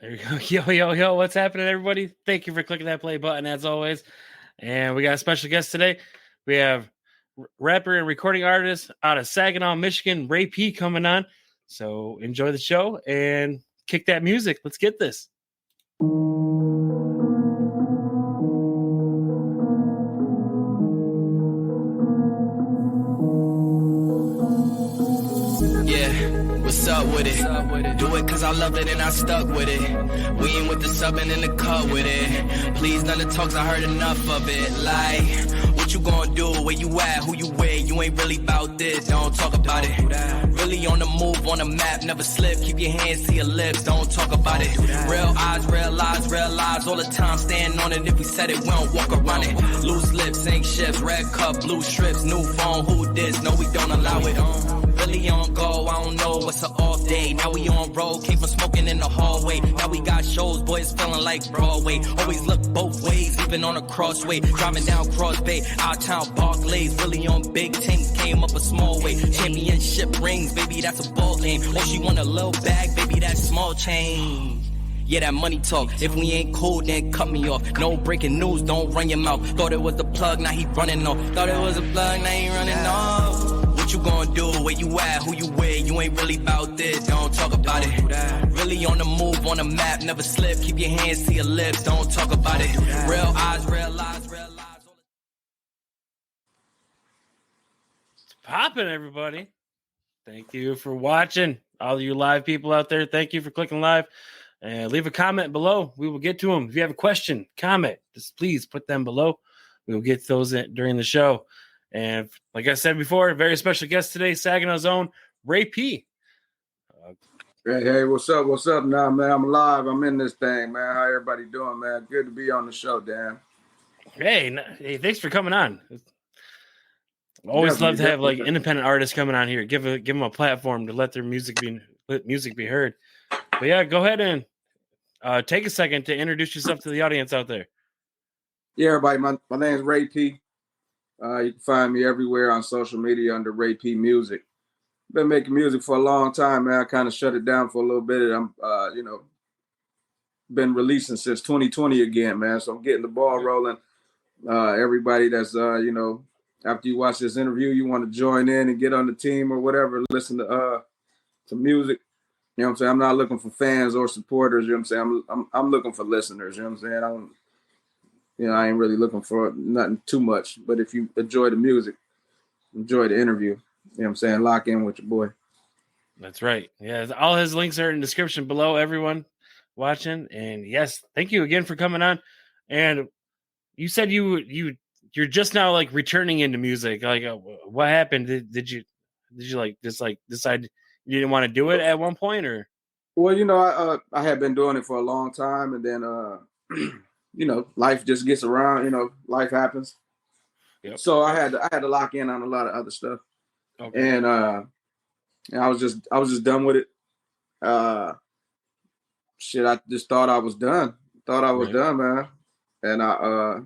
There you go. Yo. What's happening, everybody? Thank you for clicking that play button, as always. And we got a special guest today. We have rapper and recording artist out of Saginaw, Michigan, Ray P, coming on. So enjoy the show and kick that music. Let's get this. What's up with it? Do it cause I loved it and I stuck with it. We ain't with the subbing in the cut with it. Please, none of the talks, I heard enough of it. Like, what you gonna do? Where you at? Who you with? You ain't really about this, don't talk about it. Really on the move, on the map, never slip. Keep your hands to your lips, don't talk about it. Real eyes, real lies all the time. Stand on it, if we said it, we don't walk around it. Loose lips, ain't shifts, red cup, blue strips, new phone, who this? No, we don't allow it. Really on go, I don't know what's an off day. Now we on road, came from smoking in the hallway. Now we got shows, boys feeling like Broadway. Always look both ways, even on a crossway. Driving down Cross Bay, out town Barclays. Really on big things, came up a small way. Championship rings, baby, that's a ball game. Or she want a little bag, baby, that's small change. Yeah, that money talk. If we ain't cool, then cut me off. No breaking news, don't run your mouth. Thought it was the plug, now he running off. Thought it was a plug, now he running off. What you gonna do? Where you at? Who you with? You ain't really about this, don't talk about it. Really on the move, on the map, never slip. Keep your hands to your lips, don't talk about it. Real eyes, real lies. It's popping, everybody. Thank you for watching. All you live people out there, thank you for clicking live. And leave a comment below. We will get to them. If you have a question, comment, just please put them below. We will get those in during the show. And like I said before, a very special guest today, Saginaw's own Ray P. Hey, what's up? What's up now, man? I'm live. I'm in this thing, man. How everybody doing, man? Good to be on the show, Dan. Hey, thanks for coming on. Always love to have like independent artists coming on here. Give them a platform to let their music be heard. But yeah, go ahead and take a second to introduce yourself to the audience out there. Yeah, everybody. My name is Ray P. You can find me everywhere on social media under Ray P Music. Been making music for a long time, man. I kind of shut it down for a little bit. I'm, been releasing since 2020 again, man. So I'm getting the ball rolling. Everybody that's, after you watch this interview, you want to join in and get on the team or whatever, listen to music. You know what I'm saying? I'm not looking for fans or supporters. You know what I'm saying? I'm looking for listeners. You know what I'm saying? I ain't really looking for nothing too much. But if you enjoy the music, enjoy the interview. You know what I'm saying? Lock in with your boy. That's right. Yeah, all his links are in the description below, everyone watching. And yes, thank you again for coming on. And you said you're just now like returning into music. Like, what happened? Did you like just like decide you didn't want to do it at one point, or? Well, I had been doing it for a long time, and then life just gets around. Life happens. Yep. So I had to lock in on a lot of other stuff. Okay. And I was just done with it. I just thought I was done. Thought I was done, man. And I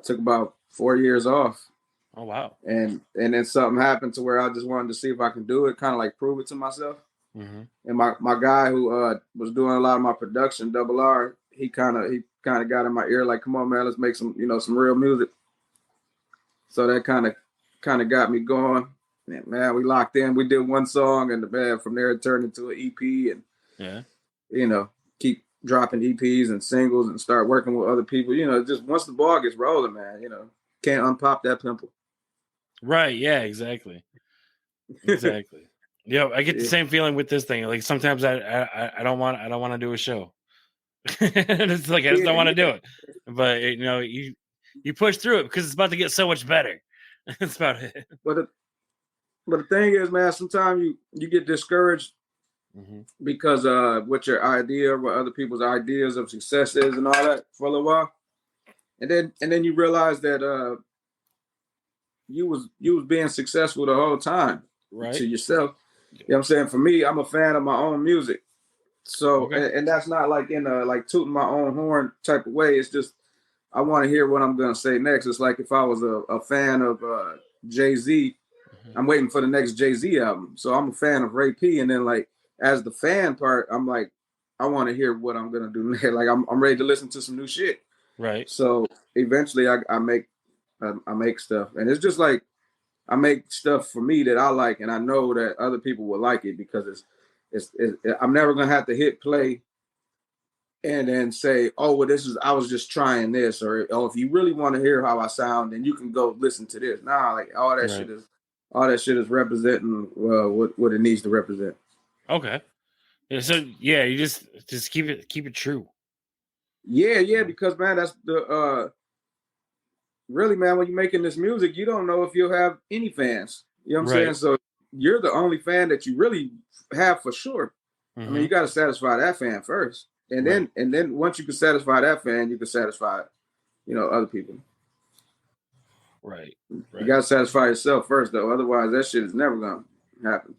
took about 4 years off. Oh wow. And then something happened to where I just wanted to see if I can do it, kind of like prove it to myself. Mm-hmm. And my guy who was doing a lot of my production, Double R, he kind of got in my ear like, come on, man, let's make some real music. So that kind of got me going. And man, we locked in. We did one song, and from there it turned into an EP, and keep dropping EPs and singles and start working with other people. Just once the ball gets rolling, man, can't unpop that pimple. Right? Yeah, exactly. Yeah, I get the same feeling with this thing. Like sometimes I don't want to do a show. It's like I just don't want to do it. But you push through it because it's about to get so much better. That's about it. But the thing is, man, sometimes you get discouraged because what your idea, what other people's ideas of success is, and all that for a little while, and then you realize that you was being successful the whole time, right? To yourself. You know what I'm saying? For me, I'm a fan of my own music. So, and that's not like in a like tooting my own horn type of way. It's just I want to hear what I'm gonna say next. It's like if I was a fan of Jay-Z, I'm waiting for the next Jay-Z album. So I'm a fan of Ray P. And then like as the fan part, I'm like, I want to hear what I'm gonna do next. Like I'm ready to listen to some new shit. Right. So eventually I make stuff, and it's just like I make stuff for me that I like, and I know that other people will like it because I'm never gonna have to hit play and then say, oh, well, I was just trying this, or oh, if you really want to hear how I sound, then you can go listen to this. Nah, like all that shit is representing what it needs to represent. Okay. Yeah, so yeah, you just keep it true. Yeah, because man, that's the really, man, when you're making this music, you don't know if you'll have any fans. You know what I'm saying? Right. So you're the only fan that you really have for sure. I mean, you got to satisfy that fan first, and then once you can satisfy that fan, you can satisfy, other people. Right. You got to satisfy yourself first, though. Otherwise, that shit is never gonna happen.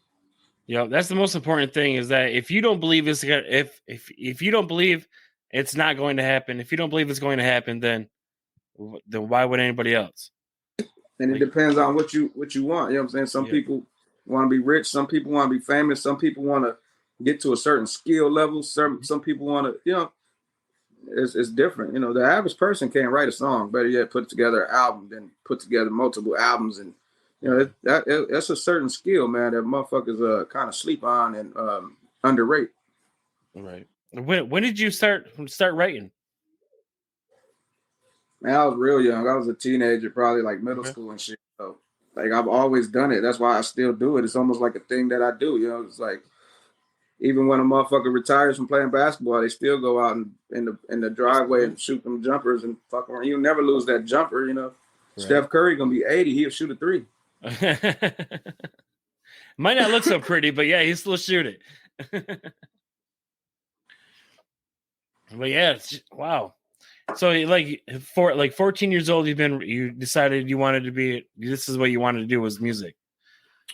Yeah, that's the most important thing. Is that if you don't believe if you don't believe it's not going to happen, if you don't believe it's going to happen, then why would anybody else? And it depends on what you want. You know what I'm saying? Some people want to be rich. Some people want to be famous. Some people want to get to a certain skill level. Some people want to, it's different. The average person can't write a song. Better yet, put together an album, then put together multiple albums, and that's a certain skill, man, that motherfuckers kind of sleep on and underrate. Right. When did you start writing? Man, I was real young. I was a teenager, probably like middle school and shit. So, like, I've always done it. That's why I still do it. It's almost like a thing that I do. It's like even when a motherfucker retires from playing basketball, they still go out in the driveway and shoot them jumpers and fuck around. You'll never lose that jumper. Right. Steph Curry gonna be 80. He'll shoot a 3. Might not look so pretty, but yeah, he still shoot it. But yeah, wow. So like 14 years old, you decided you wanted to be. This is what you wanted to do was music.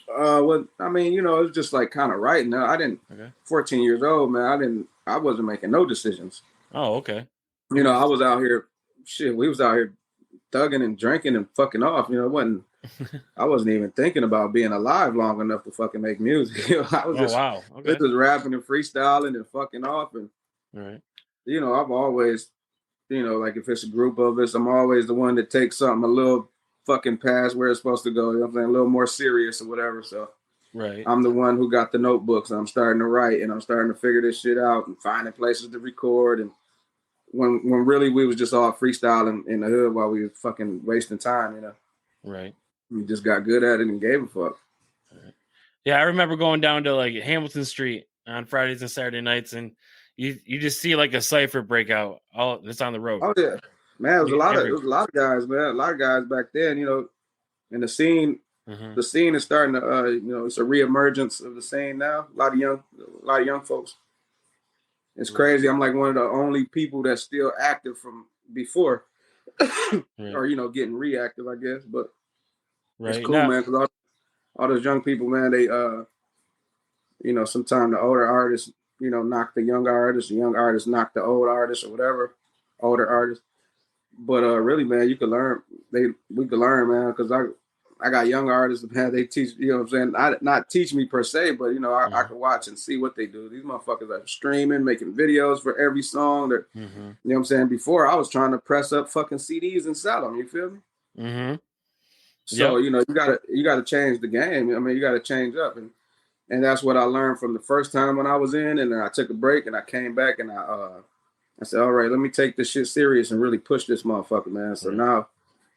Well, I mean, it was just like kind of writing. I didn't. 14 years old, man. I wasn't making no decisions. Oh, okay. I was out here. Shit, we was out here thugging and drinking and fucking off. It wasn't. I wasn't even thinking about being alive long enough to fucking make music. I was just rapping and freestyling and fucking off and. Right. I've always, like if it's a group of us, I'm always the one that takes something a little fucking past where it's supposed to go. You know what I'm saying? A little more serious or whatever. So I'm the one who got the notebooks and I'm starting to write and I'm starting to figure this shit out and finding places to record. And when really we was just all freestyling in the hood while we was fucking wasting time, Right. We just got good at it and gave a fuck. Right. Yeah, I remember going down to like Hamilton Street on Fridays and Saturday nights and you just see like a cypher breakout. All it's on the road. Oh yeah, man. It was a lot of guys, man. A lot of guys back then, and the scene. The scene is starting to, it's a reemergence of the scene now. A lot of young folks. It's crazy. I'm like one of the only people that's still active from before, or getting reactive, I guess. But it's cool, man. Because all those young people, man, they sometimes the older artists. Knock the young artists knock the old artists or whatever, older artists. But really, man, we could learn, man, because I got young artists, man, they teach, what I'm saying? Not teach me per se, but, I can watch and see what they do. These motherfuckers are streaming, making videos for every song. You know what I'm saying? Before, I was trying to press up fucking CDs and sell them, you feel me? So, you gotta change the game. I mean, you gotta change up. And that's what I learned from the first time when I was in, and then I took a break and I came back and I said, all right, let me take this shit serious and really push this motherfucker, man. So now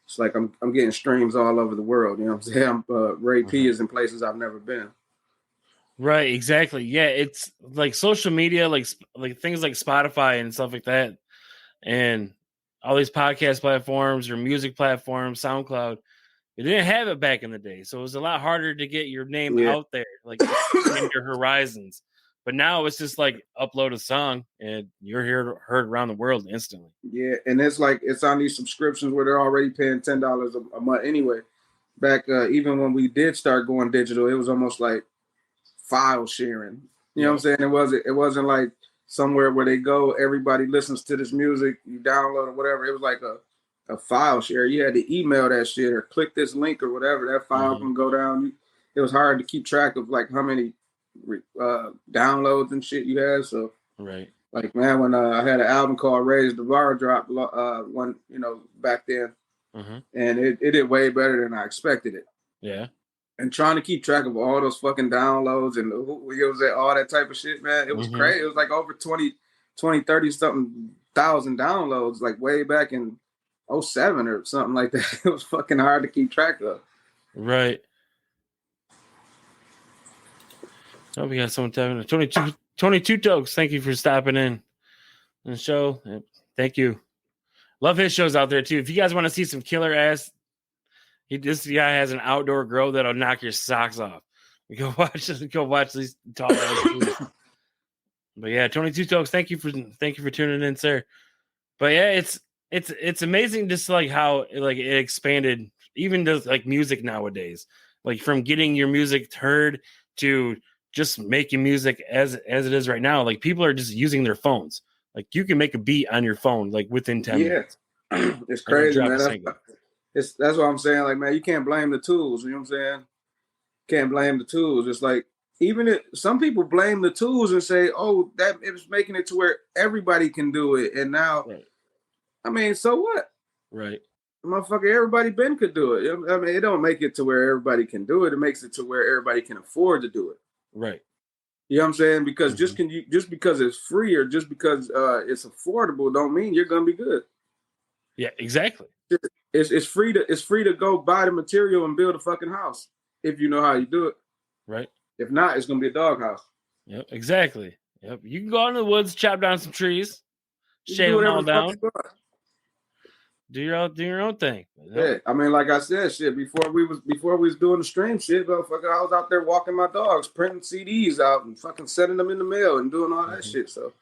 it's like I'm getting streams all over the world. You know what I'm saying? Ray P is in places I've never been. Right, exactly. Yeah, it's like social media, like things like Spotify and stuff like that, and all these podcast platforms or music platforms, SoundCloud. You didn't have it back in the day, so it was a lot harder to get your name out there, like in your horizons. But now it's just like upload a song and you're heard around the world instantly. Yeah, and it's like it's on these subscriptions where they're already paying $10 a month anyway. Back even when we did start going digital, it was almost like file sharing. You know what I'm saying? It wasn't like somewhere where they go, everybody listens to this music, you download or whatever. It was like a file share. You had to email that shit or click this link or whatever. That file can go down. It was hard to keep track of like how many downloads and shit you had. So Like, man, when I had an album called Raise the Bar drop one, back then, and it did way better than I expected it. Yeah. And trying to keep track of all those fucking downloads and all that type of shit, man, it was crazy. It was like over 20, 30 something thousand downloads, like way back in 07 or something like that. It was fucking hard to keep track of. Right. Oh, we got someone tapping. 22 jokes. Thank you for stopping in the show. Thank you. Love his shows out there too. If you guys want to see some killer ass, this guy has an outdoor grow that'll knock your socks off. Go watch these tall ass dudes. But yeah, 22 jokes. Thank you for tuning in, sir. But yeah, it's amazing just like how like it expanded even to like music nowadays. Like from getting your music heard to just making music as it is right now. Like people are just using their phones. Like you can make a beat on your phone like within 10 minutes. It's crazy, man. That's what I'm saying. Like, man, you can't blame the tools. You know what I'm saying? Can't blame the tools. It's like even if some people blame the tools and say, "Oh, that it was making it to where everybody can do it," and now, I mean, so what? Right. Motherfucker, everybody could do it. I mean, it don't make it to where everybody can do it. It makes it to where everybody can afford to do it. Right. You know what I'm saying? Because just because it's free or just because it's affordable don't mean you're gonna be good. Yeah, exactly. It's free to go buy the material and build a fucking house if you know how you do it. Right. If not, it's gonna be a doghouse. Yep, exactly. Yep. You can go out in the woods, chop down some trees, shave them all down. Do your own thing. Yeah, I mean, like I said, shit. Before we was doing the stream shit, motherfucker, I was out there walking my dogs, printing CDs out, and fucking sending them in the mail and doing all that shit. So,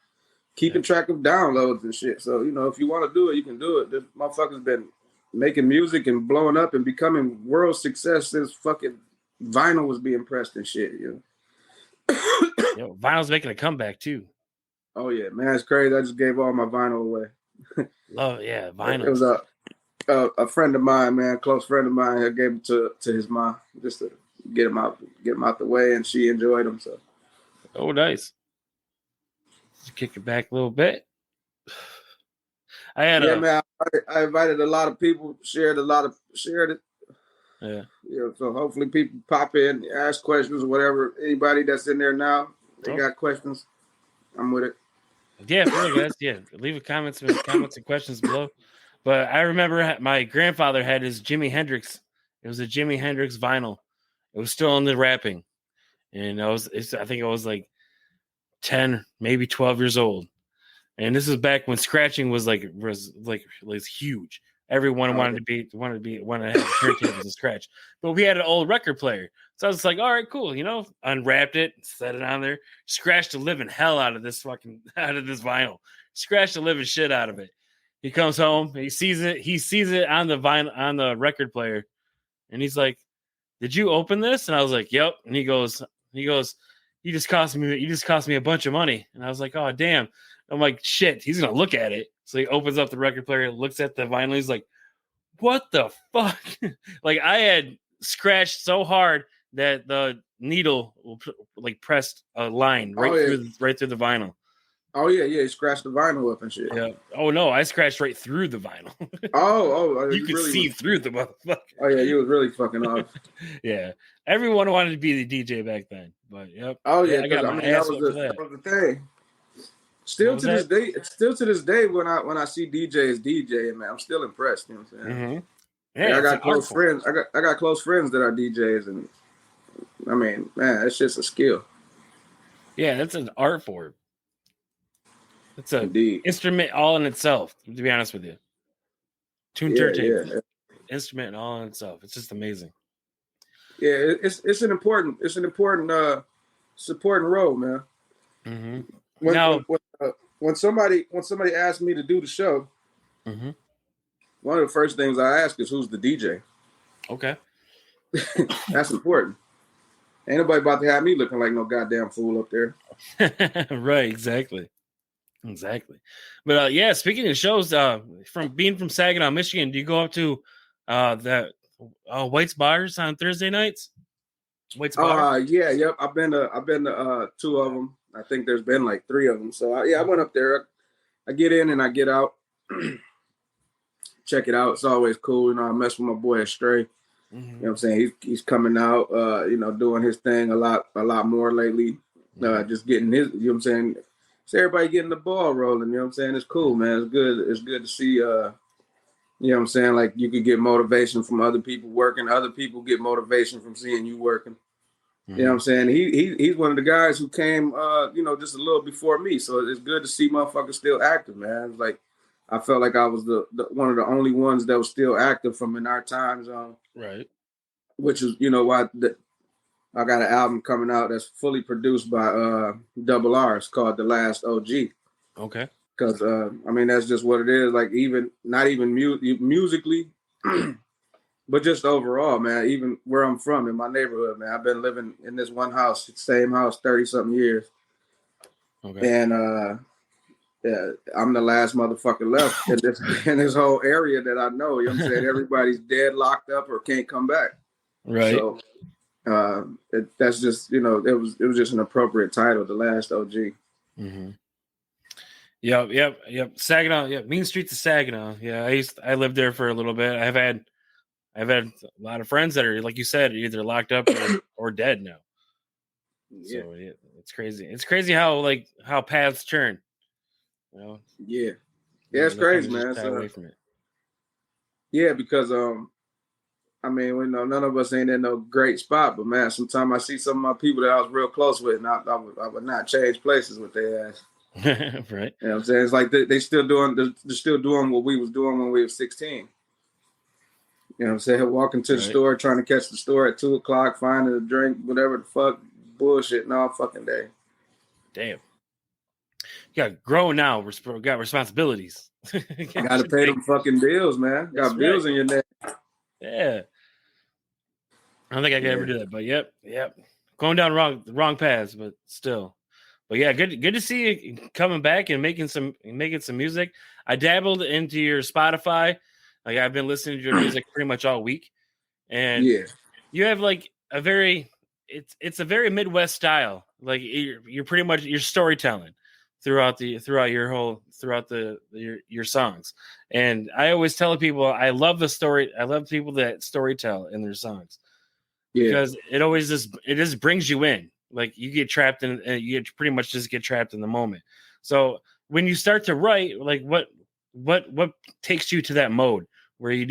keeping track of downloads and shit. So, if you want to do it, you can do it. This motherfucker's been making music and blowing up and becoming world success since fucking vinyl was being pressed and shit. Vinyl's making a comeback too. Oh yeah, man, it's crazy. I just gave all my vinyl away. Vinyl. It was a friend of mine, man, close friend of mine. I gave him to his mom just to get him out the way, and she enjoyed them. So, oh, nice. Just kick it back a little bit. Man. I invited a lot of people, shared it. Yeah. So hopefully people pop in, ask questions or whatever. Anybody that's in there now, they got questions. I'm with it. Yeah, for real, guys. Yeah, leave comments and questions below. But I remember my grandfather had his Jimi Hendrix. It was a Jimi Hendrix vinyl. It was still in the wrapping, and I think I was like 10, maybe 12 years old. And this is back when scratching was huge. Everyone wanted to have turntables to scratch, but we had an old record player, so I was like, all right, cool, unwrapped it, set it on there, scratched the living hell out of this vinyl, scratched the living shit out of it. He comes home, he sees it on the vinyl on the record player, and he's like, "Did you open this?" And I was like, "Yep." And he goes, "You just cost me a bunch of money." And I was like, "Oh damn." I'm like, shit, he's gonna look at it. So he opens up the record player, looks at the vinyl. He's like, what the fuck? Like I had scratched so hard that the needle pressed a line right through the vinyl. Oh yeah, he scratched the vinyl up and shit. Yeah. Oh no, I scratched right through the vinyl. You could really see through the motherfucker. Oh yeah, you was really fucking off. Yeah. Everyone wanted to be the DJ back then. But yep. Oh yeah, I got my ass that was the thing. Still to this day, when I see DJs DJing, man, I'm still impressed. You know what I'm saying? Mm-hmm. Yeah, I got close friends. I got close friends that are DJs, and I mean, man, it's just a skill. Yeah, that's an art form. It's an instrument all in itself. To be honest with you, turntable, instrument all in itself. It's just amazing. Yeah, it's an important supporting role, man. Mm-hmm. When somebody asks me to do the show, one of the first things I ask is who's the DJ. Okay, that's important. Ain't nobody about to have me looking like no goddamn fool up there. Right, exactly. But speaking of shows, from Saginaw, Michigan, do you go up to that White's Bars on Thursday nights? White's Bars? Yep. I've been to two of them. I think there's been like 3 of them. So I went up there. I get in and I get out. Check it out. It's always cool. You know, I mess with my boy Astray. You know what I'm saying? He's coming out, you know, doing his thing a lot more lately. Just getting his, you know what I'm saying? So everybody getting the ball rolling, you know what I'm saying? It's cool, man. It's good. It's good to see, you know what I'm saying? Like you could get motivation from other people working. Other people get motivation from seeing you working. You know what I'm saying? He's one of the guys who came, you know, just a little before me. So it's good to see motherfuckers still active, man. It's like, I felt like I was the one of the only ones that was still active from in our time zone. Right. Which is, you know, why I got an album coming out that's fully produced by Double R. It's called The Last OG. Okay. Because, I mean, that's just what it is. Like, even, not even musically, but just overall, man, even where I'm from, in my neighborhood, man, I've been living in this one house, same house, 30-something years. Okay. And, yeah, I'm the last motherfucker left in this whole area that I know. You know what I'm saying? Everybody's dead, locked up, or can't come back. Right. So that's just, you know, it was just an appropriate title, The Last OG. Mm-hmm. Yep. Saginaw. Yep. Mean Streets of Saginaw. Yeah, I lived there for a little bit. I've had a lot of friends that are, like you said, either locked up or dead now. Yeah. So yeah, it's crazy. It's crazy how paths turn. You know? Yeah, it's crazy, man. Away from it. Yeah, because I mean, we know none of us ain't in no great spot, but man, sometimes I see some of my people that I was real close with, and I would not change places with their ass. Right. You know what I'm saying? It's like they're still doing what we was doing when we were 16. You know what I'm saying? Walking to the store, trying to catch the store at 2:00, finding a drink, whatever the fuck, bullshit, all fucking day. Damn. You got grown now. Got responsibilities. Got to pay them fucking bills, man. Got bills in your neck. Yeah. I don't think I could ever do that, but yep. Going down the wrong paths, but still. But yeah, good to see you coming back and making some music. I dabbled into your Spotify. Like I've been listening to your music pretty much all week. And you have like a very it's a very Midwest style. Like you're pretty much you're storytelling throughout your songs. And I always tell people I love people that storytell in their songs. Because it just brings you in. Like you get trapped in, you pretty much just get trapped in the moment. So when you start to write, like what takes you to that mode where I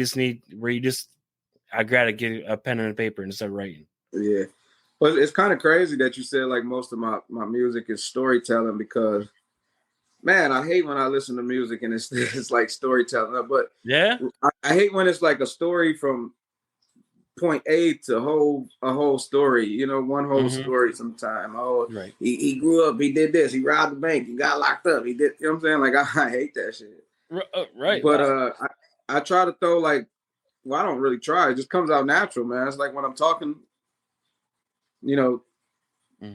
gotta get a pen and a paper and start writing. Yeah, but it's kind of crazy that you said like most of my music is storytelling, because man, I hate when I listen to music and it's like storytelling. But yeah, I hate when it's like a story from point A to a whole story, you know, one whole story sometime. Oh, right. He grew up, he did this, he robbed the bank, he got locked up, he did, you know what I'm saying? Like I hate that shit. Right. But I try to throw like, well, I don't really try. It just comes out natural, man. It's like when I'm talking, you know,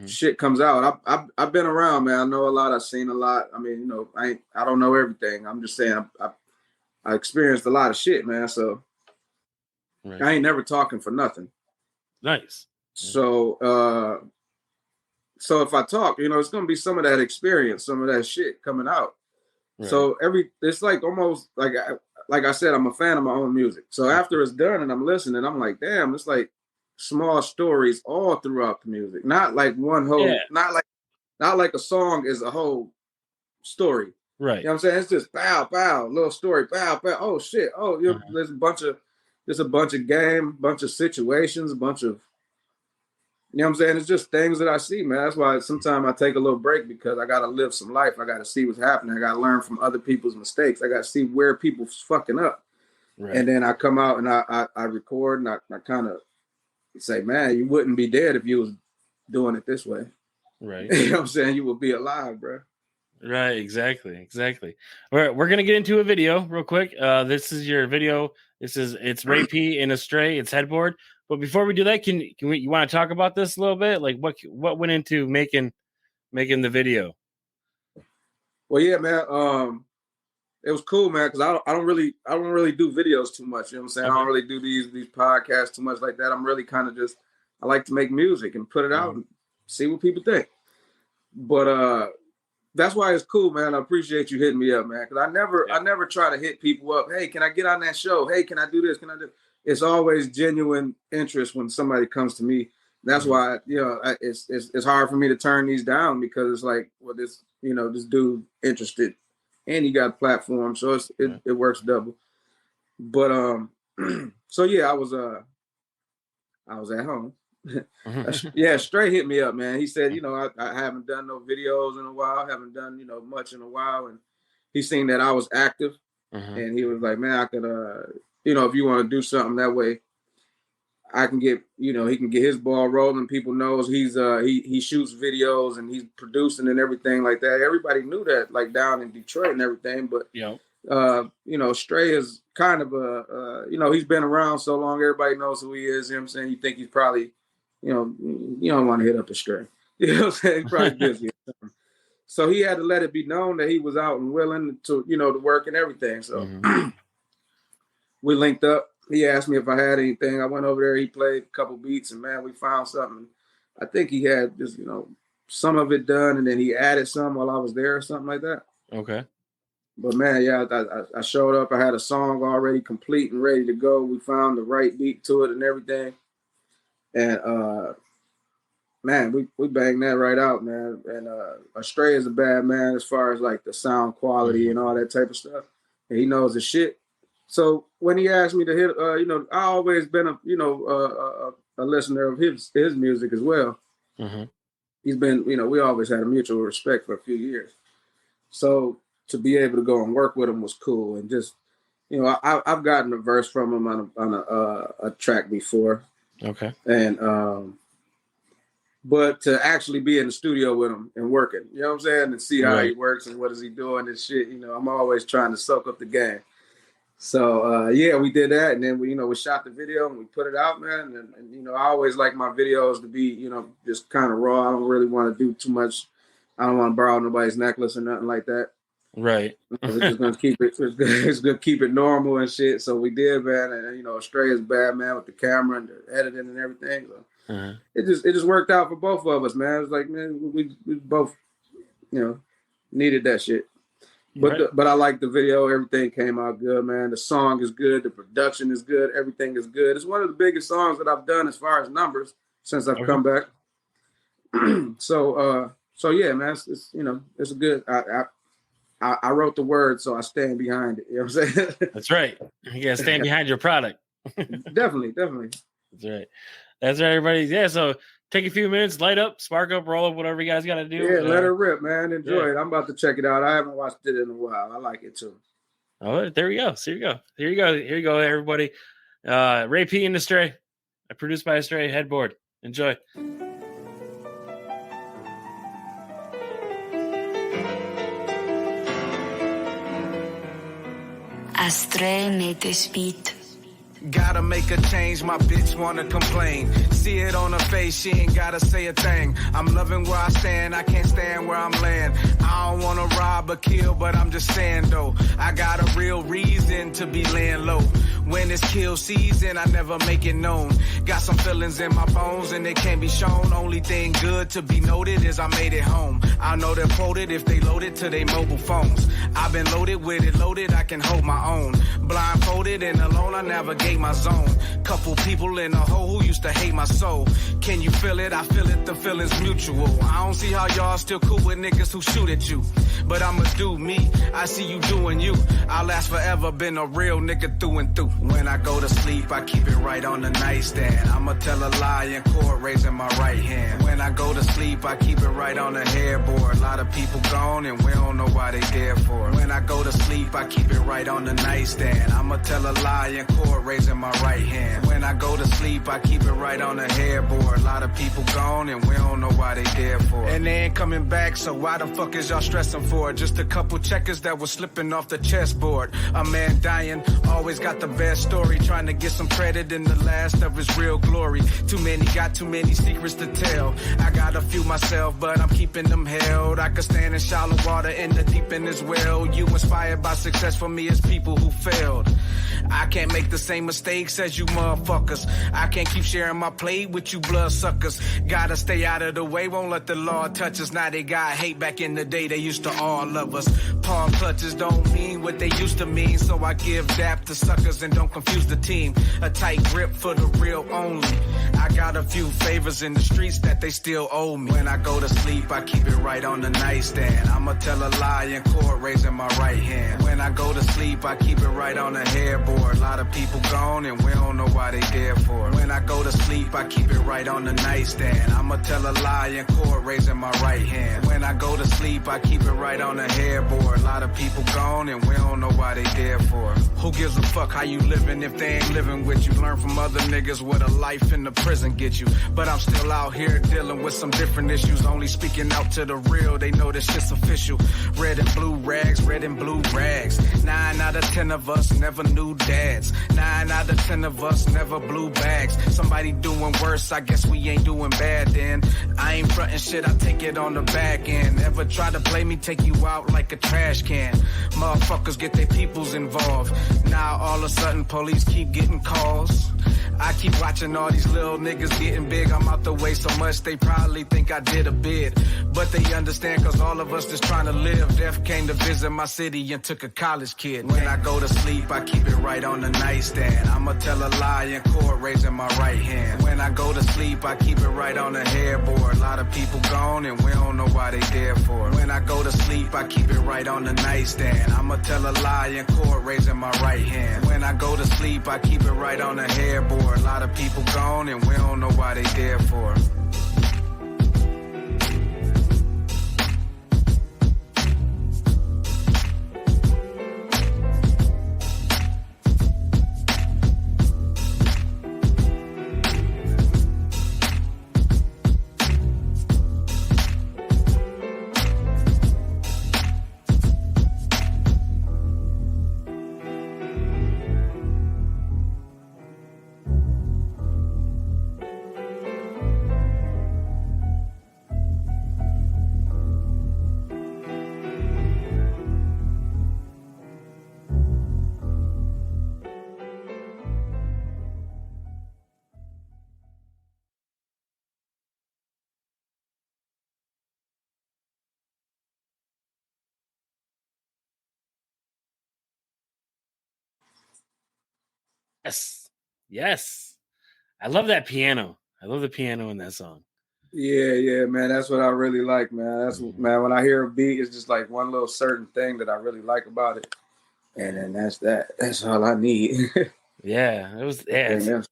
shit comes out. I've been around, man. I know a lot. I've seen a lot. I mean, you know, I don't know everything. I'm just saying I experienced a lot of shit, man. So I ain't never talking for nothing. Nice. So so if I talk, you know, it's gonna be some of that experience, some of that shit coming out. Right. So it's like almost like I said, I'm a fan of my own music. So after it's done and I'm listening, I'm like, damn, it's like small stories all throughout the music. Not like one whole, not like a song is a whole story. Right. You know what I'm saying? It's just pow, pow, little story, pow, pow. Oh shit. Oh, there's a bunch of game, bunch of situations, a bunch of, you know what I'm saying? It's just things that I see, man. That's why sometimes I take a little break, because I got to live some life. I got to see what's happening. I got to learn from other people's mistakes. I got to see where people's fucking up. Right. And then I come out and I record, and I kind of say, man, you wouldn't be dead if you was doing it this way. Right. You know what I'm saying? You would be alive, bro. Right. Exactly. We're going to get into a video real quick. This is your video. It's Ray P and Astray. It's Headboard. But before we do that, you want to talk about this a little bit? Like what went into making the video? Well, yeah, man. It was cool, man, because I don't really do videos too much. You know what I'm saying? Okay. I don't really do these podcasts too much like that. I'm really kind of I like to make music and put it out and see what people think. But that's why it's cool, man. I appreciate you hitting me up, man. Because I never try to hit people up. Hey, can I get on that show? Hey, can I do this? Can I do? It's always genuine interest when somebody comes to me. That's why, it's hard for me to turn these down, because it's like, well, this dude interested, and he got a platform, so it works double. But so yeah, I was at home. Yeah, Stray hit me up, man. He said, I haven't done no videos in a while, haven't done much in a while, and he seen that I was active, and he was like, man, I could if you want to do something that way, I can get, he can get his ball rolling. People knows he's he shoots videos and he's producing and everything like that. Everybody knew that, like down in Detroit and everything. But Stray is kind of he's been around so long, everybody knows who he is. You know what I'm saying? You think he's probably, you don't want to hit up the Stray. You know what I'm saying? He's probably busy. So he had to let it be known that he was out and willing to, to work and everything. So we linked up. He asked me if I had anything. I went over there. He played a couple beats, and man, we found something. I think he had just, some of it done, and then he added some while I was there or something like that. Okay. But man, yeah, I showed up. I had a song already complete and ready to go. We found the right beat to it and everything. And man, we banged that right out, man. And Stray is a bad man as far as like the sound quality and all that type of stuff. And he knows the shit. So when he asked me to hit, I always been a listener of his music as well. He's been, we always had a mutual respect for a few years. So to be able to go and work with him was cool. And just, I've gotten a verse from him on a track before. Okay. And but to actually be in the studio with him and working, you know what I'm saying, and see how he works and what is he doing and shit. I'm always trying to soak up the game. So yeah, we did that, and then we shot the video and we put it out, man. And I always like my videos to be, just kind of raw. I don't really want to do too much. I don't want to borrow nobody's necklace or nothing like that. Right. It's just gonna keep it. It's gonna keep it normal and shit. So we did, man. And Stray is bad, man, with the camera and the editing and everything. So it just worked out for both of us, man. It was like, man, we both, needed that shit. But I like the video. Everything came out good, man. The song is good. The production is good. Everything is good. It's one of the biggest songs that I've done as far as numbers since I've come back. So yeah, man. It's a good. I wrote the words, so I stand behind it. You know what I'm saying? That's right. You gotta stand behind your product. Definitely. That's right. That's right, everybody. Yeah. So take a few minutes, light up, spark up, roll up, whatever you guys got to do. Yeah, let it rip, man. Enjoy it. I'm about to check it out. I haven't watched it in a while. I like it too. Oh, there we go. So here you go, everybody. Ray P and the Stray, produced by a Stray, headboard. Enjoy. A Stray made this beat. Gotta make a change, my bitch wanna complain. See it on her face, she ain't gotta say a thing. I'm loving where I stand, I can't stand where I'm laying. I don't wanna rob or kill, but I'm just saying though, I got a real reason to be laying low. When it's kill season, I never make it known. Got some feelings in my bones and they can't be shown. Only thing good to be noted is I made it home. I know they're quoted if they load it to their mobile phones. I've been loaded with it, loaded, I can hold my own. Blindfolded and alone, I navigate my zone. Couple people in a hole who used to hate my soul. Can you feel it? I feel it, the feeling's mutual. I don't see how y'all still cool with niggas who shoot at you. But I'ma do me, I see you doing you. I'll last forever, been a real nigga through and through. When I go to sleep, I keep it right on the nightstand. I'ma tell a lie in court, raising my right hand. When I go to sleep, I keep it right on the headboard. A lot of people gone and we don't know why they there for. When I go to sleep, I keep it right on the nightstand. I'ma tell a lie in court, raising my right hand. When I go to sleep, I keep it right on the headboard. A lot of people gone and we don't know why they there for. And they ain't coming back, so why the fuck is y'all stressing for? Just a couple checkers that was slipping off the chessboard. A man dying, always got the best story. Trying to get some credit in the last of his real glory. Too many secrets to tell. I got a few myself, but I'm keeping them held. I could stand in shallow water in the deep end as well. You inspired by success for me as people who failed. I can't make the same mistakes as you motherfuckers. I can't keep sharing my plate with you bloodsuckers. Gotta stay out of the way, won't let the law touch us. Now they got hate. Back in the day, they used to all love us. Palm clutches don't mean what they used to mean, so I give dap to suckers and don't confuse the team. A tight grip for the real only. I got a few favors in the streets that they still owe me. When I go to sleep, I keep it right on the nightstand. I'ma tell a lie in court, raising my right hand. When I go to sleep, I keep it right on the headboard. A lot of people gone and we don't know why they there for. When I go to sleep, I keep it right on the nightstand. I'ma tell a lie in court, raising my right hand. When I go to sleep, I keep it right on the headboard. A lot of people gone and we don't know why they there for. Who gives a fuck how you living if they ain't living with you? Learn from other niggas what a life in the prison get you. But I'm still out here dealing with some different issues. Only speaking out to the real, they know this shit's official. Red and blue rags, red and blue rags. 9 out of 10 of us never knew dads. 9 out of 10 of us never blew bags. Somebody doing worse, I guess we ain't doing bad then. I ain't frontin' shit, I take it on the back end. Ever try to play me, take you out like a trash can. Motherfuckers get their peoples involved. Now all of a sudden police keep getting calls. I keep watching all these little niggas getting big. I'm out the way so much they probably think I did a bid. But they understand cause all of us just trying to live. Death came to visit my city and took a college kid. When I go to sleep, I keep it right on the nightstand. I'ma tell a lie in court, raising my right hand. When I go to sleep, I keep it right on the headboard. A lot of people gone and we don't know why they there for. When I go to sleep, I keep it right on the nightstand. I'ma tell a lie in court, raising my right hand. When I go to sleep, I keep it right on the headboard. A lot of people gone and we don't know why they there for. Yes. Yes. I love that piano. I love the piano in that song. Yeah, man. That's what I really like, man. That's man. When I hear a beat, it's just like one little certain thing that I really like about it, and then that's that. That's all I need. Yeah, it was. Yeah,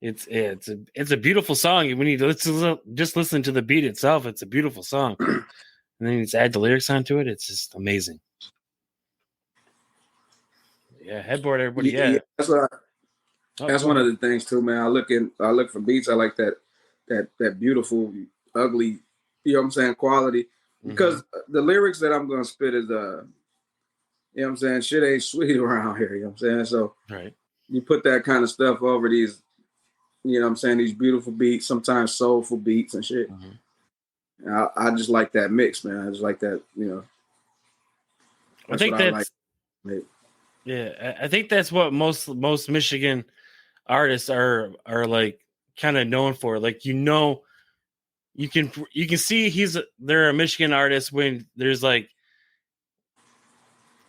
it's a beautiful song. When you just listen to the beat itself, it's a beautiful song, and then you just add the lyrics onto it. It's just amazing. Yeah, headboard, everybody. Yeah, that's what. That's one of the things too, man. I look for beats. I like that beautiful, ugly, you know what I'm saying, quality. Because the lyrics that I'm gonna spit is you know what I'm saying, shit ain't sweet around here, you know what I'm saying? So right. You put that kind of stuff over these, you know what I'm saying, these beautiful beats, sometimes soulful beats and shit. I just like that mix, man. I just like that, you know. I think that's yeah, I think that's what most Michigan artists are like kind of known for. Like, you know, you can see they're a Michigan artist when there's like,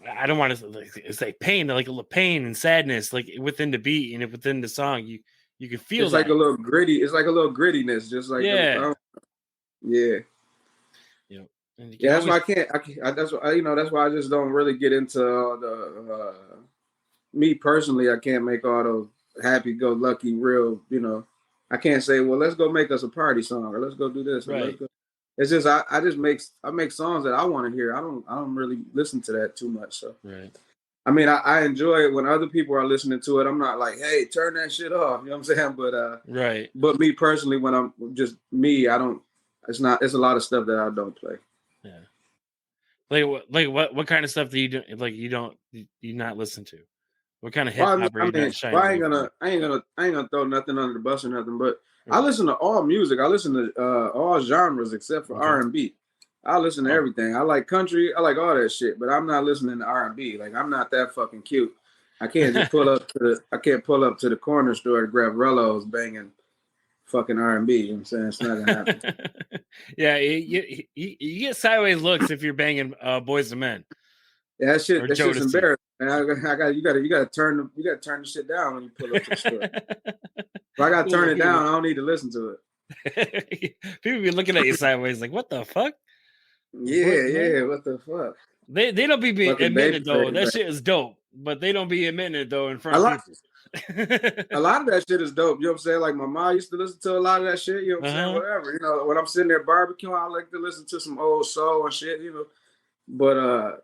I don't want to, it's like pain, like pain and sadness, like within the beat and within the song, you can feel it's that. Like a little gritty. It's like a little grittiness, just like yeah. Yeah. You know, yeah, that's why I can't. That's why, you know, that's why I just don't really get into the. Me personally, I can't make all those happy-go-lucky, real. You know, I can't say, well, let's go make us a party song or let's go do this. Right. Let's go. It's just I make songs that I want to hear. I don't really listen to that too much. So. Right. I mean, I enjoy it when other people are listening to it. I'm not like, hey, turn that shit off. You know what I'm saying? But right. But me personally, when I'm just me, I don't. It's a lot of stuff that I don't play. Yeah. Like what kind of stuff do you do? Like you not listen to? What kind of hip hop are you not shining? I ain't gonna throw nothing under the bus or nothing. But I listen to all music. I listen to all genres except for R&B. I listen to everything. I like country. I like all that shit. But I'm not listening to R&B. Like, I'm not that fucking cute. I can't just pull up to the corner store to grab Rellos banging fucking R&B. You know what I'm saying? It's not gonna happen. Yeah, you get sideways looks if you're banging Boys and Men. Yeah, that shit's Jodeci. embarrassing. Man. You gotta turn the shit down when you pull up to the store. If I gotta turn it down, I don't need to listen to it. People be looking at you sideways like, what the fuck? Yeah, what the fuck? They don't be admitting it though. That shit is dope, but they don't be admitting it though in front of people. A lot of that shit is dope. You know what I'm saying? Like my mom used to listen to a lot of that shit. You know what I'm saying? Whatever. You know, when I'm sitting there barbecuing, I like to listen to some old soul and shit. You know, but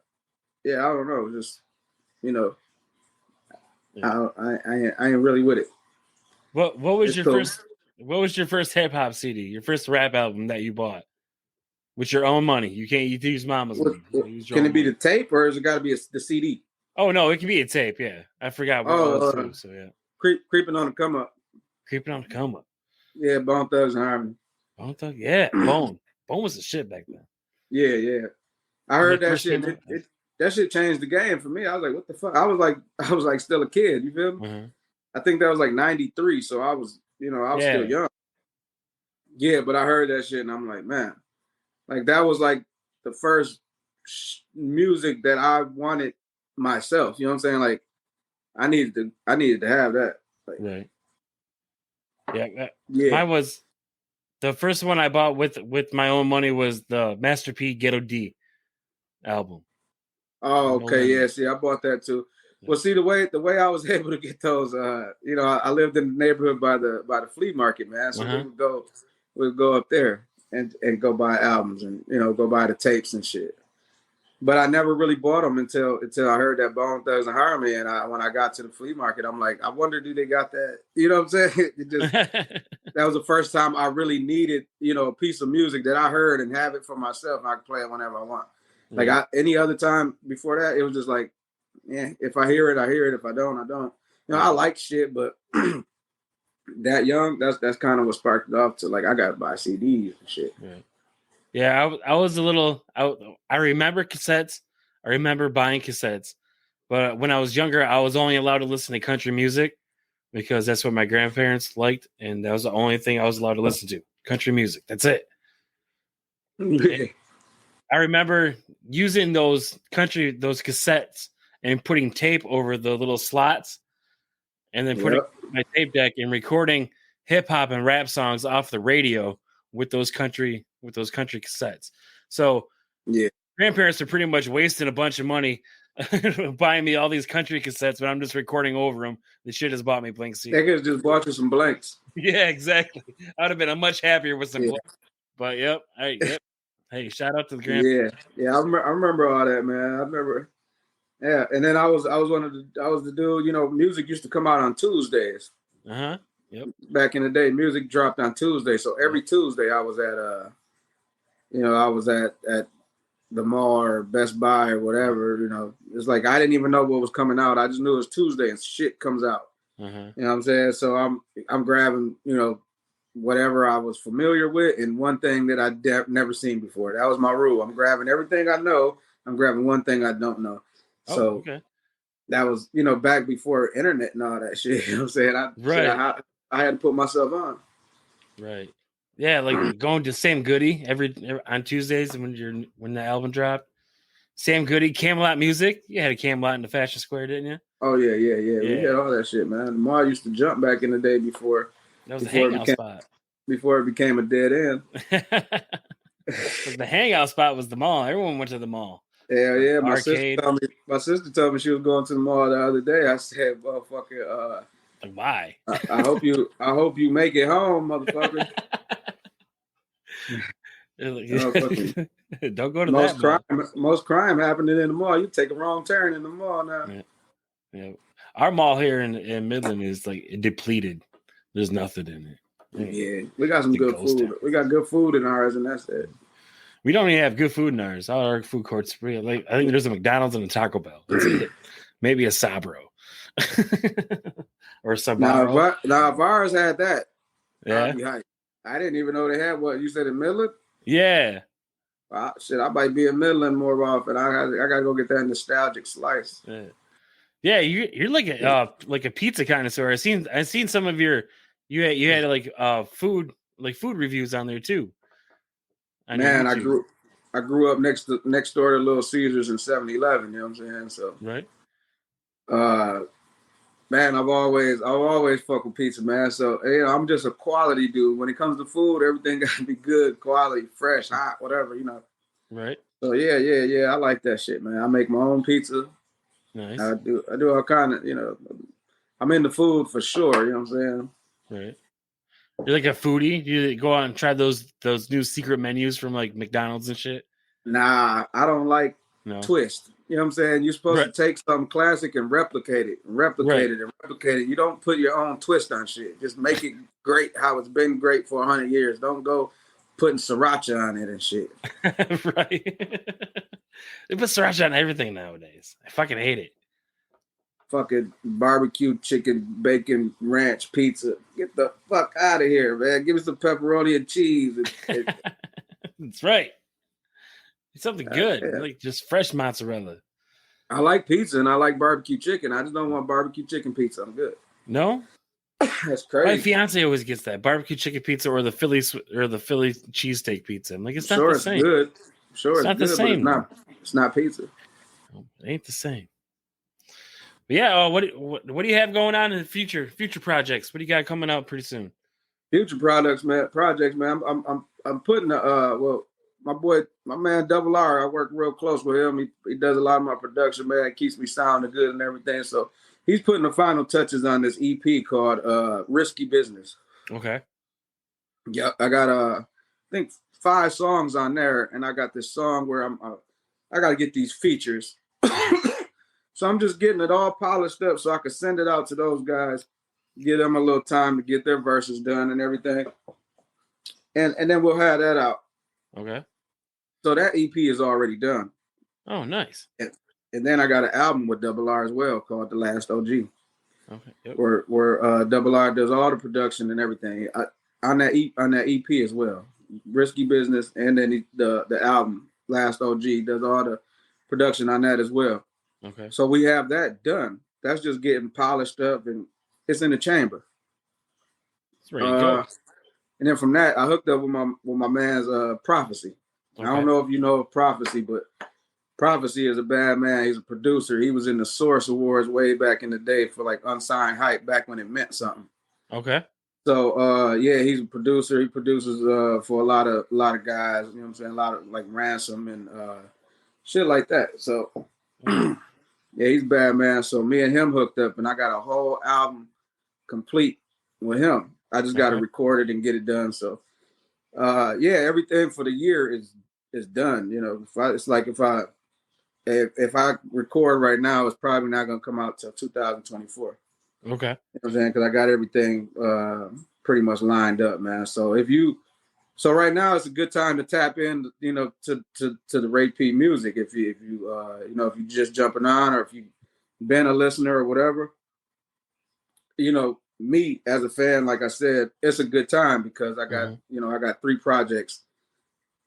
yeah, I don't know. Just I ain't really with it. What was your first? What was your first hip hop CD? Your first rap album that you bought with your own money? You can't use mama's money. Can it be the tape or is it got to be the CD? Oh no, it can be a tape. Yeah, I forgot what it was too. So yeah, creeping on the come up. Creeping on the come up. Yeah, Bone Thugs and Harmony. Bone Thug, yeah, Bone was the shit back then. Yeah. I heard that shit. That shit changed the game for me. I was like, what the fuck? I was like still a kid. You feel me? I think that was like 93. So I was, I was still young. Yeah, but I heard that shit and I'm like, man, like that was like the first music that I wanted myself. You know what I'm saying? Like I needed to have that. Like, right. Yeah. Mine was the first one I bought with my own money was the Master P Ghetto D album. Oh, okay. Yeah. See, I bought that too. Well, see the way I was able to get those, I lived in the neighborhood by the flea market, man. So we would go up there and go buy albums and go buy the tapes and shit. But I never really bought them until I heard that Bone Thugs and Harmony, and when I got to the flea market, I'm like, I wonder do they got that? You know what I'm saying? That was the first time I really needed a piece of music that I heard and have it for myself, and I could play it whenever I want. Like any other time before that, it was just like, yeah, if I hear it, I hear it. If I don't, I don't. I like shit, but that young, that's kind of what sparked it off to like I gotta buy CDs and shit. Yeah, I was a little. I remember cassettes. I remember buying cassettes, but when I was younger, I was only allowed to listen to country music because that's what my grandparents liked, and that was the only thing I was allowed to listen to. Country music. That's it. I remember using those cassettes and putting tape over the little slots, and then putting my tape deck and recording hip hop and rap songs off the radio with those country cassettes. So yeah, grandparents are pretty much wasting a bunch of money buying me all these country cassettes, but I'm just recording over them. The shit has bought me blank CDs. They could have just bought you some blanks. Yeah, exactly. I'd have been much happier with some blanks. But yep. Hey, shout out to the grandparents. Yeah. I remember all that, man. I remember. Yeah, and then I was the dude. Music used to come out on Tuesdays. Yep. Back in the day, music dropped on Tuesday. So every Tuesday I was at the mall or Best Buy or whatever. It's like I didn't even know what was coming out. I just knew it was Tuesday and shit comes out. You know what I'm saying? So I'm grabbing whatever I was familiar with and one thing that I'd never seen before. That was my rule. I'm grabbing everything I know. I'm grabbing one thing I don't know. So that was back before internet and all that shit. You know what I'm saying? I had to put myself on. Right. Yeah, like going to Sam Goody every on Tuesdays when the album dropped. Sam Goody, Camelot Music. You had a Camelot in the Fashion Square, didn't you? Oh yeah. We had all that shit, man. The mall used to jump back in the day before. That was the hangout spot. Before it became a dead end. The hangout spot was the mall. Everyone went to the mall. Yeah. My sister told me she was going to the mall the other day. I said, motherfucker, like, why? I hope you make it home, motherfucker. Don't go to most crime happening in the mall. You take a wrong turn in the mall now. Yeah. Our mall here in Midland is like depleted. There's nothing in it. Yeah, we got some good food. We got good food in ours, and that's it. We don't even have good food in ours. All our food courts, I think there's a McDonald's and a Taco Bell. Maybe a Sabro or Sabaro. Now, if ours had that, I didn't even know they had what you said in Midland. Yeah. I might be in Midland more often. I got to go get that nostalgic slice. Yeah, you're like a pizza connoisseur. I seen some of your you had like food reviews on there too. On your Man, YouTube. I grew up next door to Little Caesars and 7-Eleven, you know what I'm saying? So Right. man, I've always fuck with pizza, man. So I'm just a quality dude. When it comes to food, everything gotta be good, quality, fresh, hot, whatever, you know. Right. So yeah. I like that shit, man. I make my own pizza. Nice. I do all kind of, you know, I'm into food for sure, you know what I'm saying? Right. You're like a foodie? You go out and try those new secret menus from like McDonald's and shit? Nah, I don't like twist. You know what I'm saying? You're supposed to take something classic and replicate it. You don't put your own twist on shit. Just make it great how it's been great for 100 years. Don't go putting sriracha on it and shit. Right. They put sriracha on everything nowadays. I fucking hate it. Fucking barbecue chicken, bacon, ranch, pizza. Get the fuck out of here, man. Give me some pepperoni and cheese. That's right. It's something good, like just fresh mozzarella. I like pizza and I like barbecue chicken. I just don't want barbecue chicken pizza. I'm good. No? That's crazy. My fiance always gets that barbecue chicken pizza or the Philly cheesesteak pizza. I'm like, it's not the same. Good. Sure, it's not good, the same. But it's not pizza. It ain't the same. But yeah, what do you have going on in the future? Future projects. What do you got coming out pretty soon? Future projects, man. I'm putting my man Double R. I work real close with him. He does a lot of my production, man. It keeps me sounding good and everything. So he's putting the final touches on this EP called Risky Business. Okay. Yeah, I got I think 5 songs on there, and I got this song where I got to get these features. So I'm just getting it all polished up so I can send it out to those guys, give them a little time to get their verses done and everything. And then we'll have that out. Okay. So that EP is already done. Oh, nice. And then I got an album with Double R as well called The Last OG. Okay. Yep. Where Double R does all the production and everything on that EP as well. Risky Business, and then the album Last OG does all the production on that as well. Okay. So we have that done. That's just getting polished up and it's in the chamber. It's ready to go. And then from that, I hooked up with my man's Prophecy. Okay. I don't know if you know of Prophecy, but Prophecy is a bad man. He's a producer. He was in the Source Awards way back in the day for like Unsigned Hype back when it meant something. Okay. So he's a producer. He produces for a lot of guys, you know what I'm saying? A lot of like Ransom and shit like that. So yeah, he's a bad man. So me and him hooked up, and I got a whole album complete with him. I just got to record it and get it done. So everything for the year is done. You know, if I record right now, it's probably not gonna come out till 2024. Okay. You know what I'm saying? Because I got everything pretty much lined up, man. So right now it's a good time to tap in, you know, to the Ray P music. If you just jumping on, or if you've been a listener or whatever, you know, me as a fan, like I said, it's a good time because I got I got 3 projects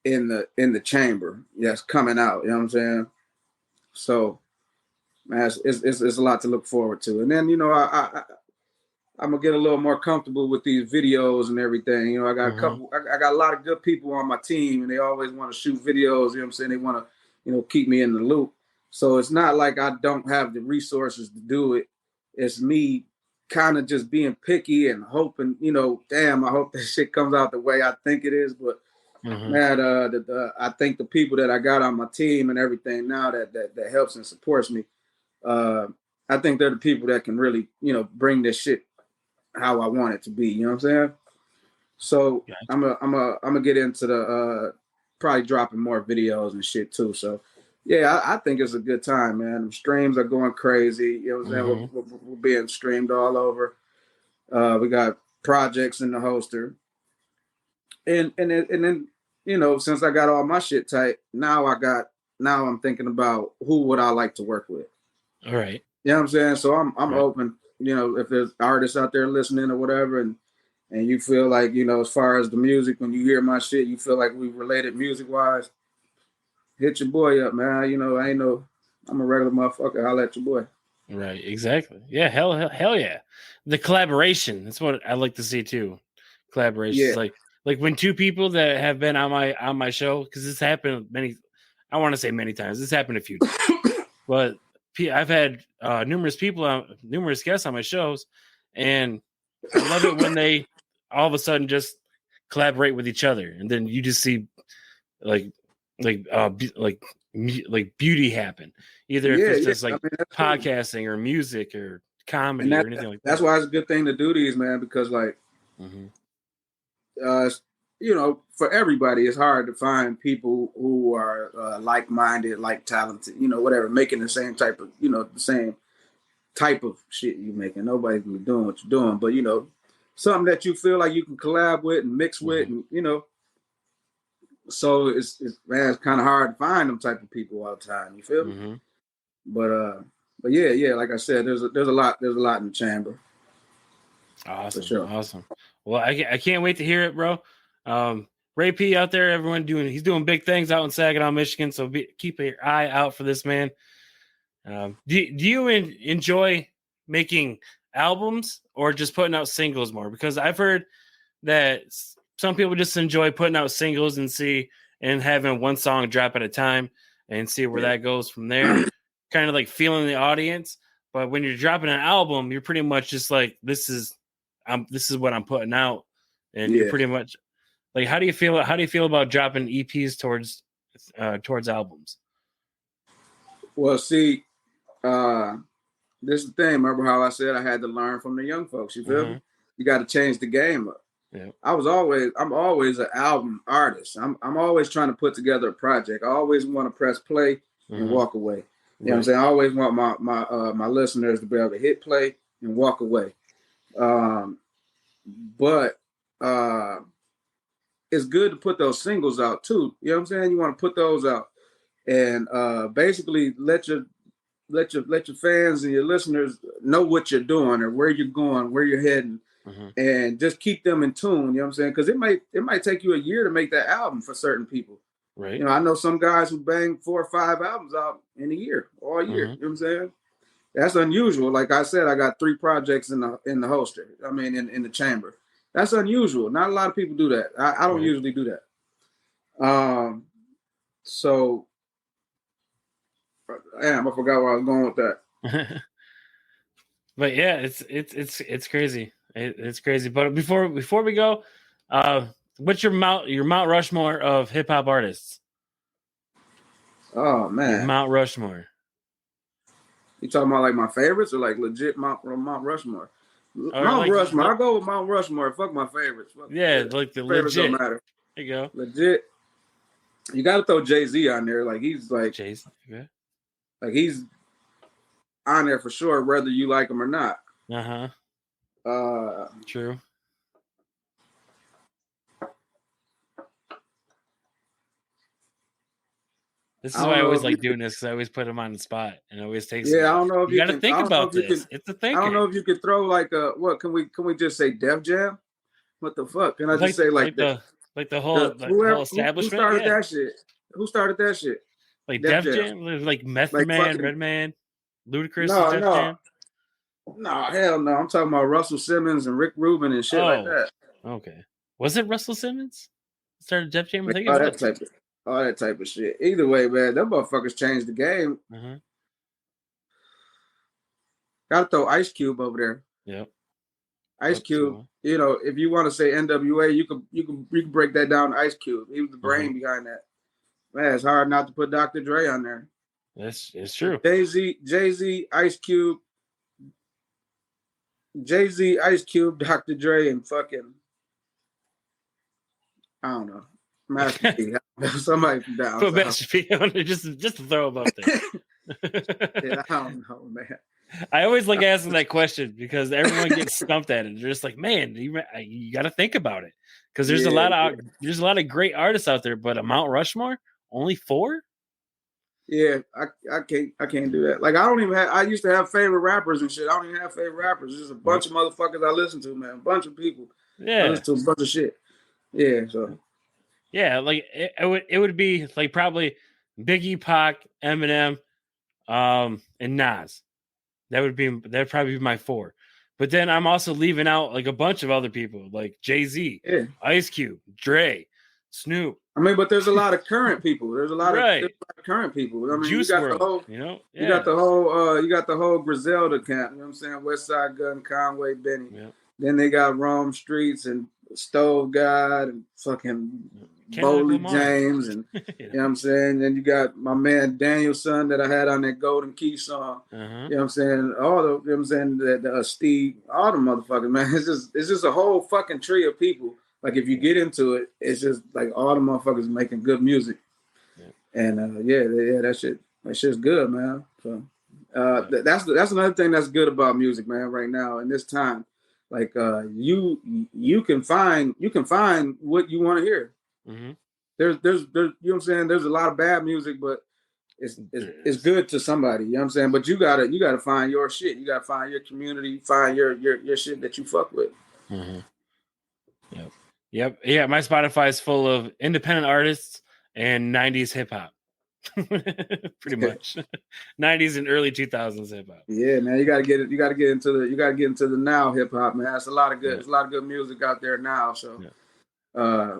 in the chamber that's coming out. You know what I'm saying? So, man, it's a lot to look forward to. And then, you know, I'm gonna get a little more comfortable with these videos and everything. You know, I got I got a lot of good people on my team, and they always want to shoot videos. You know what I'm saying? They want to, you know, keep me in the loop. So it's not like I don't have the resources to do it. It's me kind of just being picky and hoping, you know, damn, I hope that shit comes out the way I think it is. But man, I think the people that I got on my team and everything now that helps and supports me, I think they're the people that can really, you know, bring this shit how I want it to be. You know what I'm saying? So I'm gonna get into the probably dropping more videos and shit too. So yeah, I think it's a good time, man. The streams are going crazy. You know what I'm saying? We're being streamed all over. We got projects in the holster. And then, you know, since I got all my shit tight, now I'm thinking about who would I like to work with. All right. You know what I'm saying? So I'm open, you know, if there's artists out there listening or whatever, and you feel like, you know, as far as the music, when you hear my shit, you feel like we related music wise, hit your boy up, man. You know, I'm a regular motherfucker. Holla at your boy. Right. Exactly. Yeah. Hell yeah. The collaboration. That's what I like to see too. Collaborations, Yeah. like when two people that have been on my show, because this happened many. I want to say many times. This happened a few times, but I've had numerous guests on my shows, and I love it when they all of a sudden just collaborate with each other, and then you just see like like beauty happen, either if Yeah, it's yeah. just I like mean, that's cool. podcasting or music or And comedy or anything like that's that. why it's a good thing to do these, man, because like Mm-hmm. you know, for everybody, it's hard to find people who are like-minded, like talented, you know, whatever, making the same type of, you know, the same type of shit you making. Nobody's gonna be doing what you're doing, but you know, something that you feel like you can collab with and mix with, and you know, so it's man, it's kind of hard to find them type of people all the time. You feel me? Mm-hmm. But yeah, like I said, there's a lot in the chamber. Awesome, For sure. awesome. Well, I can't wait to hear it, bro. Ray P out there, he's doing big things out in Saginaw, Michigan. So keep your eye out for this man. Do you enjoy making albums or just putting out singles more? Because I've heard that some people just enjoy putting out singles and having one song drop at a time and see where that goes from there. Kind of like feeling the audience. But when you're dropping an album, you're pretty much just like, this is what I'm putting out, and you're pretty much like, how do you feel about dropping EPs towards albums? Well, see, this is the thing. Remember how I said I had to learn from the young folks? You feel me? You got to change the game up. Yeah. I'm always an album artist. I'm always trying to put together a project. I always want to press play and walk away. You know what I'm saying? I always want my listeners to be able to hit play and walk away. But it's good to put those singles out too. You know what I'm saying? You want to put those out and basically let your fans and your listeners know what you're doing or where you're going, where you're heading, and just keep them in tune. You know what I'm saying? Because it might take you a year to make that album for certain people. Right. You know, I know some guys who bang 4 or 5 albums out in a year, all year. You know what I'm saying? That's unusual. Like I said, I got 3 projects in the holster. I mean, in the chamber. That's unusual. Not a lot of people do that. I don't usually do that. So, damn, I forgot where I was going with that. But yeah, it's crazy. It's crazy. But before we go, what's your Mount Rushmore of hip hop artists? Oh man, your Mount Rushmore. You talking about like my favorites or like legit Mount Rushmore? Mount Rushmore. I go with Mount Rushmore. Fuck my favorites. Like the favorites legit. Don't matter. There you go. Legit. You got to throw Jay-Z on there. Like he's like Jay-Z. Okay. Like he's on there for sure, whether you like him or not. True. This is why I always like doing this, because I always put him on the spot and it always takes. Yeah, I don't know if you got to think about this. It's a thinker. I don't know if you could throw like a what? Can we just say Def Jam? What the fuck? Can I just say the whole establishment? Who started that shit? Who started that shit? Like Def Jam? Like Method Man, Redman, Ludacris, Def Jam? No, hell no. I'm talking about Russell Simmons and Rick Rubin and shit like that. Okay. Was it Russell Simmons started Def Jam? I think all that type of shit. Either way, man, them motherfuckers changed the game. Gotta throw Ice Cube over there. Yep. Ice Cube. You know, if you want to say NWA, you can break that down to Ice Cube. He was the brain behind that. Man, it's hard not to put Dr. Dre on there. It's true. Jay-Z, Ice Cube, Ice Cube, Dr. Dre, and fucking, I don't know, Master P. Somebody from down. Put Master P on there just to throw him up there. Yeah, I don't know, man. I always like asking that question because everyone gets stumped at it. They're just like, man, you got to think about it, because there's a lot of great artists out there, but a Mount Rushmore, only 4. Yeah, I can't do that. Like I used to have favorite rappers and shit. I don't even have favorite rappers. There's a bunch of motherfuckers I listen to, man. A bunch of people. Yeah, I listen to a bunch of shit. Yeah, so. Yeah, like it would be like probably Biggie, Pac, Eminem, and Nas. That'd probably be my 4. But then I'm also leaving out like a bunch of other people, like Jay-Z, Ice Cube, Dre, Snoop. I mean, but there's a lot of current people. There's a lot of current people. I mean, Juice you got WRLD, the whole, you got the whole Griselda camp. You know what I'm saying? West Side Gun, Conway, Benny. Yep. Then they got Rome Streets and Stove God and fucking Bowley James and you know what I'm saying. Then you got my man Danielson that I had on that Golden Key song. You know what I'm saying. All the you know what I'm saying the Steve, all the motherfuckers, man. It's just a whole fucking tree of people. Like if you get into it, it's just like all the motherfuckers making good music, and that shit's good, man. So that's another thing that's good about music, man. Right now in this time, like you can find what you want to hear. There's you know what I'm saying. There's a lot of bad music, but it's good to somebody. You know what I'm saying. But you gotta find your shit. You gotta find your community. Find your shit that you fuck with. Yep. Yeah, my Spotify is full of independent artists and 90s hip hop. Pretty much. 90s and early 2000s hip hop. Yeah, man, you gotta get into the now hip hop, man. There's a lot of good music out there now. So I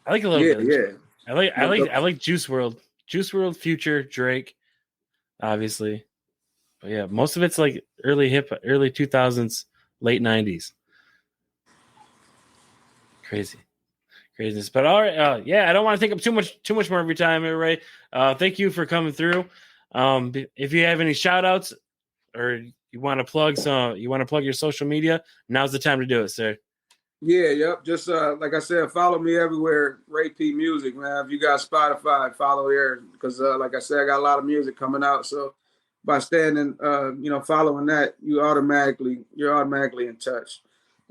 like a little bit. Yeah. I like Juice WRLD. Juice WRLD, Future, Drake, obviously. But yeah, most of it's like early 2000s, late 90s. Craziness. But all right, I don't want to take up too much more of your time, everybody. Thank you for coming through. If you have any shout outs or you want to plug your social media, now's the time to do it, sir. Yeah, yep. Just like I said, follow me everywhere, Ray P Music, man. If you got Spotify, follow there because like I said, I got a lot of music coming out. So by standing following that, you're automatically in touch.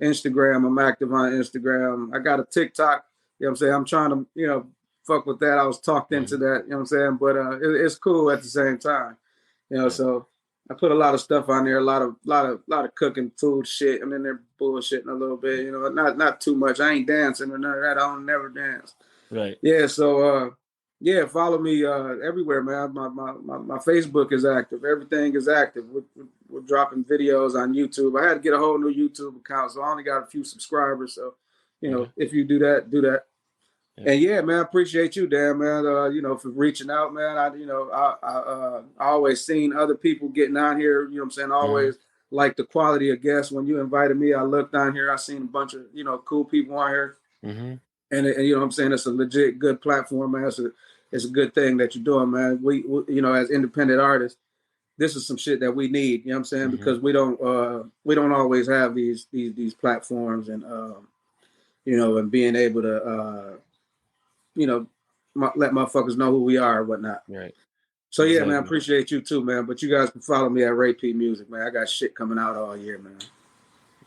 Instagram, I'm active on Instagram. I got a TikTok. You know what I'm saying? I'm trying to, fuck with that. I was talked into that, you know what I'm saying? But it's cool at the same time. So I put a lot of stuff on there, a lot of cooking food shit. I'm in there bullshitting a little bit, not too much. I ain't dancing or none of that. I don't never dance. Right. Yeah, so follow me everywhere, man. My Facebook is active. Everything is active. We're dropping videos on YouTube. I had to get a whole new YouTube account, so I only got a few subscribers. So, if you do that, do that. Yeah. And yeah, man, I appreciate you, Dan, man. For reaching out, man. I always seen other people getting on here. You know what I'm saying? Always like the quality of guests. When you invited me, I looked on here. I seen a bunch of cool people on here. And you know what I'm saying? It's a legit good platform, man. It's a good thing that you're doing, man. We as independent artists, this is some shit that we need. You know what I'm saying? Because we don't always have these platforms and and being able to let motherfuckers know who we are and whatnot. Right. So yeah, man, I appreciate you too, man. But you guys can follow me at Ray P Music, man. I got shit coming out all year, man.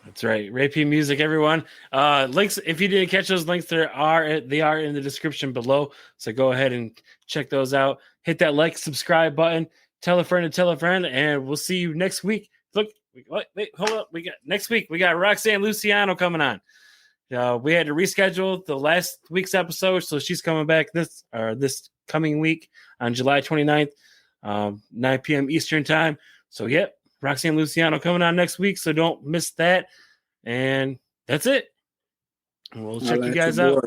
That's right. Ray P Music, everyone. Links, if you didn't catch those links, they are in the description below. So go ahead and check those out. Hit that like, subscribe button. Tell a friend, and we'll see you next week. Look, wait, hold up. Next week we got Roxanne Luciano coming on. We had to reschedule the last week's episode, so she's coming back this coming week on July 29th, 9 p.m. Eastern time. So, yep, Roxanne Luciano coming on next week, so don't miss that. And that's it. We'll check you guys out.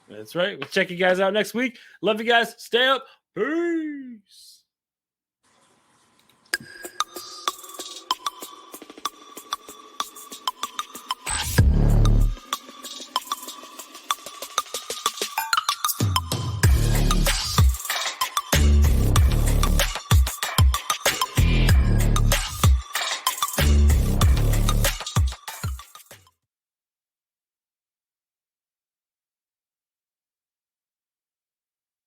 That's right. We'll check you guys out next week. Love you guys. Stay up. Peace.